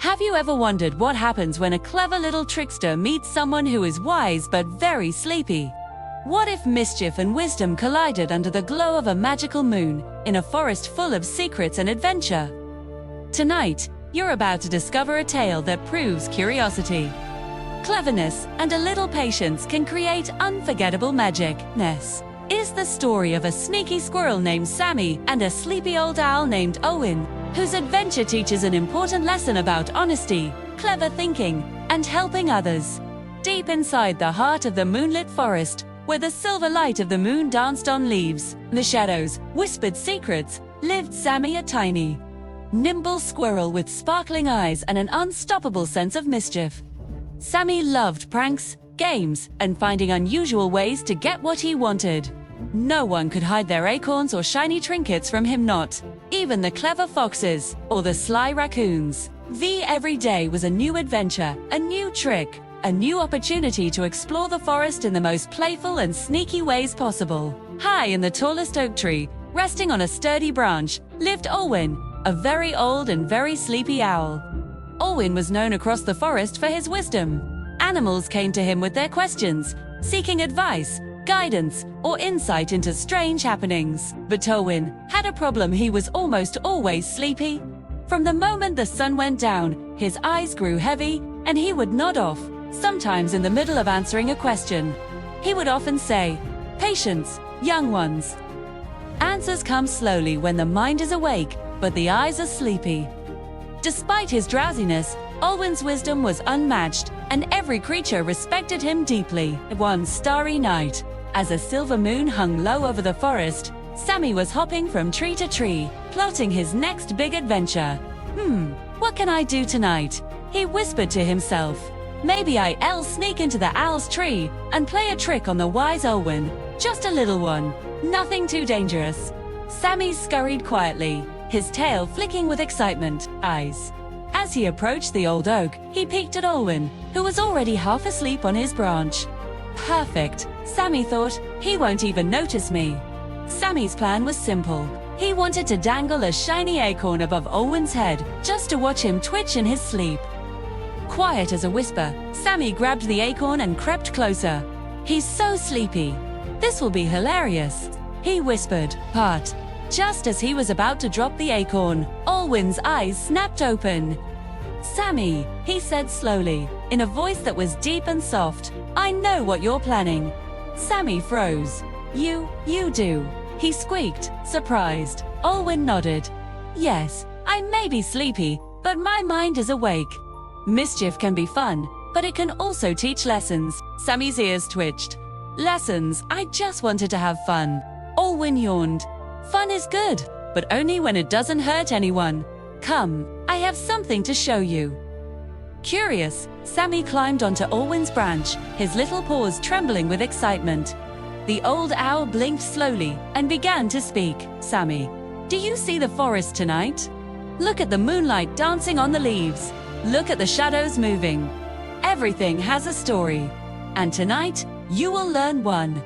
Have you ever wondered what happens when a clever little trickster meets someone who is wise but very sleepy? What if mischief and wisdom collided under the glow of a magical moon in a forest full of secrets and adventure? Tonight, you're about to discover a tale that proves curiosity, cleverness, and a little patience can create unforgettable magic. This is the story of a sneaky squirrel named Sammy and a sleepy old owl named Owen, whose adventure teaches an important lesson about honesty, clever thinking, and helping others. Deep inside the heart of the moonlit forest, where the silver light of the moon danced on leaves, the shadows whispered secrets, lived Sammy, a tiny, nimble squirrel with sparkling eyes and an unstoppable sense of mischief. Sammy loved pranks, games, and finding unusual ways to get what he wanted. No one could hide their acorns or shiny trinkets from him, not even the clever foxes or the sly raccoons. Every day was a new adventure, a new trick, a new opportunity to explore the forest in the most playful and sneaky ways possible. High in the tallest oak tree, resting on a sturdy branch, lived Owen, a very old and very sleepy owl. Owen was known across the forest for his wisdom. Animals came to him with their questions, seeking advice, guidance, or insight into strange happenings. But Owen had a problem. He was almost always sleepy. From the moment the sun went down, his eyes grew heavy, and he would nod off, sometimes in the middle of answering a question. He would often say, "Patience, young ones." Answers come slowly when the mind is awake, but the eyes are sleepy. Despite his drowsiness, Owen's wisdom was unmatched, and every creature respected him deeply. One starry night, as a silver moon hung low over the forest, Sammy was hopping from tree to tree, plotting his next big adventure. What can I do tonight?" he whispered to himself. "Maybe I'll sneak into the owl's tree and play a trick on the wise Owen. Just a little one, nothing too dangerous." Sammy scurried quietly, his tail flicking with excitement. As he approached the old oak, he peeked at Owen, who was already half asleep on his branch. Perfect, Sammy thought, he won't even notice me. Sammy's plan was simple. He wanted to dangle a shiny acorn above Owen's head, just to watch him twitch in his sleep. Quiet as a whisper, Sammy grabbed the acorn and crept closer. "He's so sleepy. This will be hilarious," he whispered. But just as he was about to drop the acorn, Owen's eyes snapped open. "Sammy," he said slowly, in a voice that was deep and soft, "I know what you're planning." Sammy froze. You do," he squeaked, surprised. Owen nodded. "Yes, I may be sleepy, but my mind is awake." Mischief can be fun, but it can also teach lessons. Sammy's ears twitched. "Lessons? I just wanted to have fun." Owen yawned. "Fun is good, but only when it doesn't hurt anyone. Come, I have something to show you." Curious, Sammy climbed onto Owen's branch, his little paws trembling with excitement. The old owl blinked slowly and began to speak. "Sammy, do you see the forest tonight? Look at the moonlight dancing on the leaves. Look at the shadows moving. Everything has a story. And tonight, you will learn one."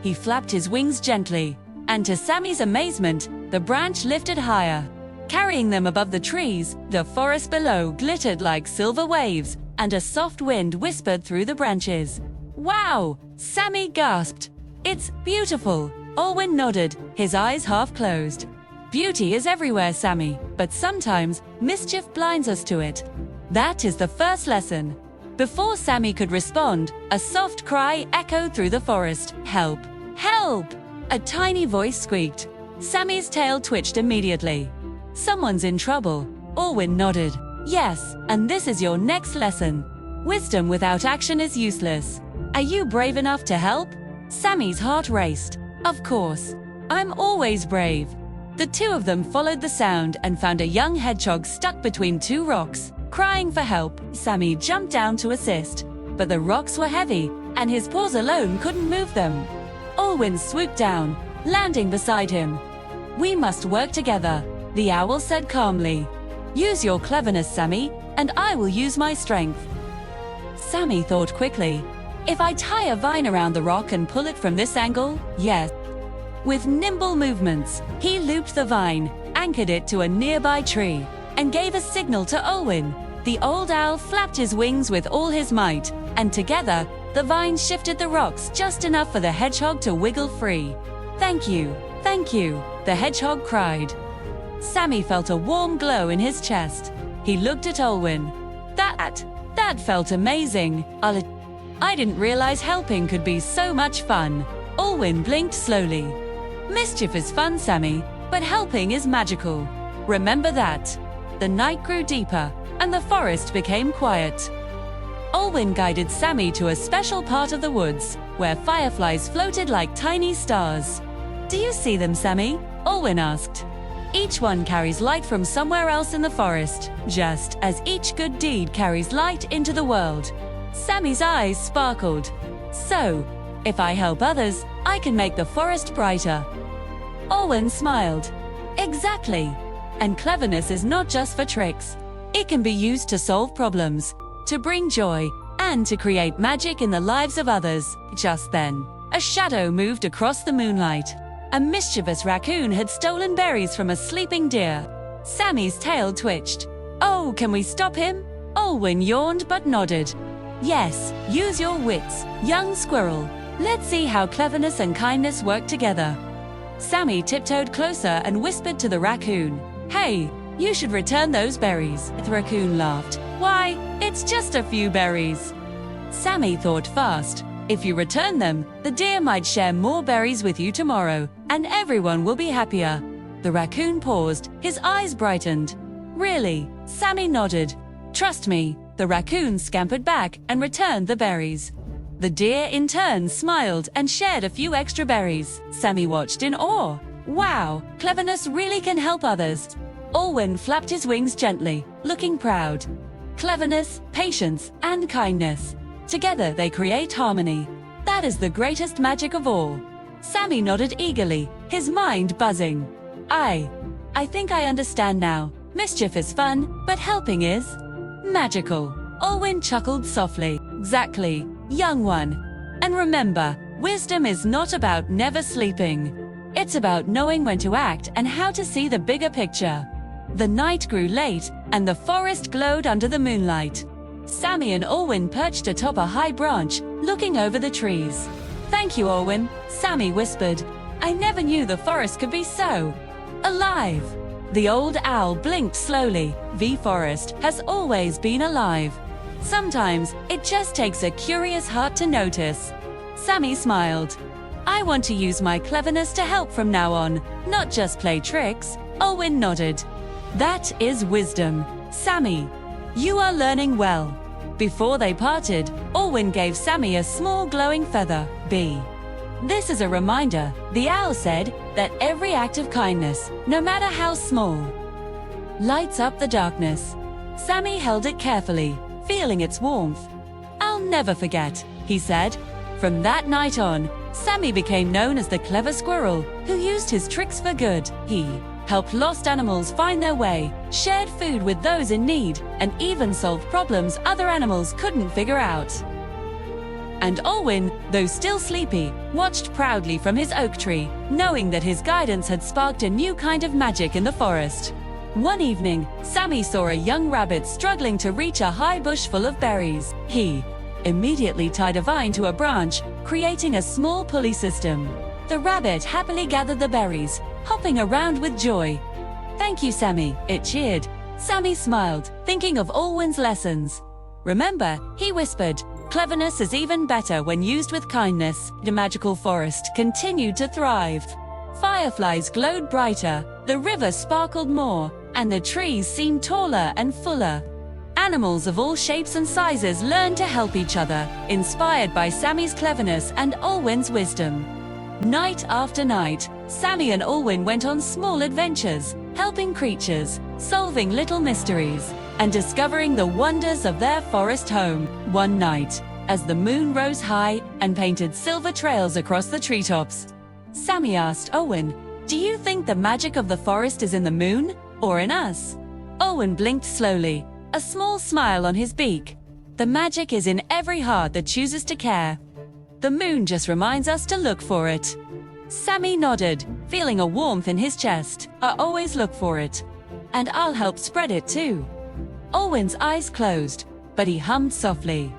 He flapped his wings gently, and to Sammy's amazement, the branch lifted higher. Carrying them above the trees, the forest below glittered like silver waves, and a soft wind whispered through the branches. "Wow!" Sammy gasped. "It's beautiful." Owen nodded, his eyes half closed. "Beauty is everywhere, Sammy, but sometimes mischief blinds us to it. That is the first lesson." Before Sammy could respond, a soft cry echoed through the forest. "Help! Help!" A tiny voice squeaked. Sammy's tail twitched immediately. "Someone's in trouble." Owen nodded. "Yes, and this is your next lesson. Wisdom without action is useless. Are you brave enough to help?" Sammy's heart raced. "Of course. I'm always brave." The two of them followed the sound and found a young hedgehog stuck between two rocks, crying for help. Sammy jumped down to assist, but the rocks were heavy, and his paws alone couldn't move them. Owen swooped down, landing beside him. "We must work together," the owl said calmly. "Use your cleverness, Sammy, and I will use my strength." Sammy thought quickly. "If I tie a vine around the rock and pull it from this angle, yes." With nimble movements, he looped the vine, anchored it to a nearby tree, and gave a signal to Owen. The old owl flapped his wings with all his might, and together, the vines shifted the rocks just enough for the hedgehog to wiggle free. Thank you, the hedgehog cried. Sammy felt a warm glow in his chest. He looked at Olwen. That felt amazing. I didn't realize helping could be so much fun. Olwen blinked slowly. Mischief is fun, Sammy, but helping is magical. Remember that. The night grew deeper, and the forest became quiet. Olwen guided Sammy to a special part of the woods, where fireflies floated like tiny stars. Do you see them, Sammy? Olwen asked. Each one carries light from somewhere else in the forest, just as each good deed carries light into the world. Sammy's eyes sparkled. So, if I help others, I can make the forest brighter. Olwen smiled. Exactly. And cleverness is not just for tricks. It can be used to solve problems, to bring joy, and to create magic in the lives of others. Just then, a shadow moved across the moonlight. A mischievous raccoon had stolen berries from a sleeping deer. Sammy's tail twitched. Oh, can we stop him? Olwen yawned but nodded. Yes, use your wits, young squirrel. Let's see how cleverness and kindness work together. Sammy tiptoed closer and whispered to the raccoon. Hey, you should return those berries. The raccoon laughed. Why, it's just a few berries. Sammy thought fast. If you return them, the deer might share more berries with you tomorrow, and everyone will be happier. The raccoon paused, his eyes brightened. Really? Sammy nodded. Trust me. The raccoon scampered back and returned the berries. The deer in turn smiled and shared a few extra berries. Sammy watched in awe. Wow, cleverness really can help others. Olwen flapped his wings gently, looking proud. Cleverness, patience, and kindness. Together they create harmony. That is the greatest magic of all. Sammy nodded eagerly, his mind buzzing. I think I understand now. Mischief is fun, but helping is magical. Olwen chuckled softly. Exactly, young one. And remember, wisdom is not about never sleeping. It's about knowing when to act and how to see the bigger picture. The night grew late, and the forest glowed under the moonlight. Sammy and Olwen perched atop a high branch, looking over the trees. Thank you, Olwen, Sammy whispered. I never knew the forest could be so alive. The old owl blinked slowly. The forest has always been alive. Sometimes it just takes a curious heart to notice. Sammy smiled. I want to use my cleverness to help from now on, not just play tricks. Olwen nodded. That is wisdom. Sammy, you are learning well. Before they parted, Olwen gave Sammy a small glowing feather. This is a reminder, the owl said, that every act of kindness, no matter how small, lights up the darkness. Sammy held it carefully, feeling its warmth. I'll never forget, he said. From that night on, Sammy became known as the clever squirrel who used his tricks for good. He helped lost animals find their way, shared food with those in need, and even solved problems other animals couldn't figure out. And Olwen, though still sleepy, watched proudly from his oak tree, knowing that his guidance had sparked a new kind of magic in the forest. One evening, Sammy saw a young rabbit struggling to reach a high bush full of berries. He immediately tied a vine to a branch, creating a small pulley system. The rabbit happily gathered the berries, hopping around with joy. Thank you, Sammy, it cheered. Sammy smiled, thinking of Olwen's lessons. Remember, he whispered, cleverness is even better when used with kindness. The magical forest continued to thrive. Fireflies glowed brighter, the river sparkled more, and the trees seemed taller and fuller. Animals of all shapes and sizes learned to help each other, inspired by Sammy's cleverness and Olwen's wisdom. Night after night, Sammy and Olwen went on small adventures, helping creatures, solving little mysteries, and discovering the wonders of their forest home. One night, as the moon rose high and painted silver trails across the treetops, Sammy asked Olwen, "Do you think the magic of the forest is in the moon, or in us?" Olwen blinked slowly, a small smile on his beak. "The magic is in every heart that chooses to care. The moon just reminds us to look for it." Sammy nodded, feeling a warmth in his chest. "I always look for it. And I'll help spread it too." Olwen's eyes closed, but he hummed softly.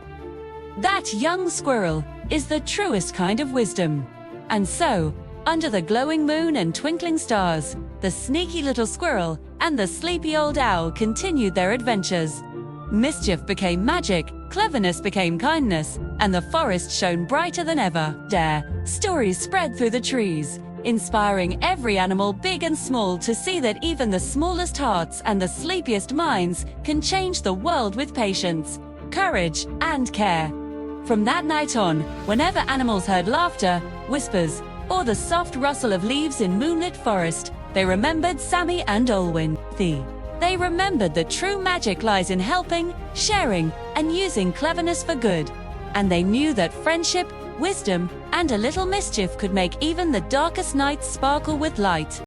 That young squirrel is the truest kind of wisdom. And so, under the glowing moon and twinkling stars, the sneaky little squirrel and the sleepy old owl continued their adventures. Mischief became magic, cleverness became kindness, and the forest shone brighter than ever. Stories spread through the trees, inspiring every animal, big and small, to see that even the smallest hearts and the sleepiest minds can change the world with patience, courage, and care. From that night on, whenever animals heard laughter, whispers, or the soft rustle of leaves in moonlit forest, they remembered Sammy and Olwen. They remembered that true magic lies in helping, sharing, and using cleverness for good. And they knew that friendship, wisdom, and a little mischief could make even the darkest nights sparkle with light.